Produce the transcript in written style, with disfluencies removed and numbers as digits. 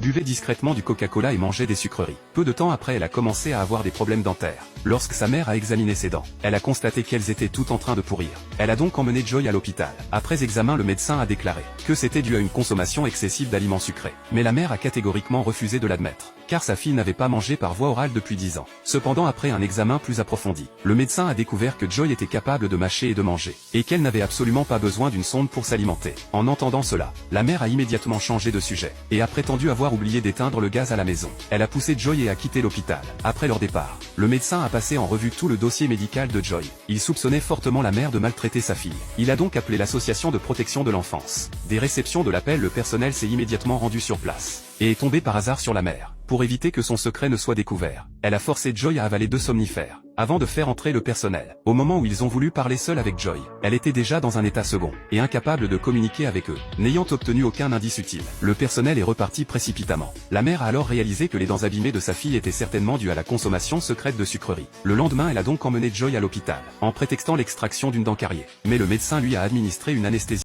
buvait discrètement du Coca-Cola et mangeait des sucreries. Peu de temps après, elle a commencé à avoir des problèmes dentaires. Lorsque sa mère a examiné ses dents, elle a constaté qu'elles étaient toutes en train de pourrir. Elle a donc emmené Joy à l'hôpital. Après examen, le médecin a déclaré que c'était dû à une consommation excessive d'aliments sucrés. Mais la mère a catégoriquement refusé de l'admettre, car sa fille n'avait pas mangé par voie orale depuis 10 ans. Cependant, après un examen plus approfondi, le médecin a découvert que Joy était capable de mâcher et de manger, et qu'elle n'avait absolument pas besoin d'une sonde pour s'alimenter. En entendant cela, la mère a immédiatement changé de sujet, et a prétendu avoir oublié d'éteindre le gaz à la maison. Elle a poussé Joy et a quitté l'hôpital. Après leur départ, le médecin a passé en revue tout le dossier médical de Joy. Il soupçonnait fortement la mère de maltraiter sa fille. Il a donc appelé l'association de protection de l'enfance. Des réceptions de l'appel, le personnel s'est immédiatement rendu sur place, et est tombé par hasard sur la mère. Pour éviter que son secret ne soit découvert, elle a forcé Joy à avaler 2 somnifères, avant de faire entrer le personnel. Au moment où ils ont voulu parler seul avec Joy, elle était déjà dans un état second, et incapable de communiquer avec eux, n'ayant obtenu aucun indice utile. Le personnel est reparti précipitamment. La mère a alors réalisé que les dents abîmées de sa fille étaient certainement dues à la consommation secrète de sucreries. Le lendemain, elle a donc emmené Joy à l'hôpital, en prétextant l'extraction d'une dent cariée. Mais le médecin lui a administré une anesthésie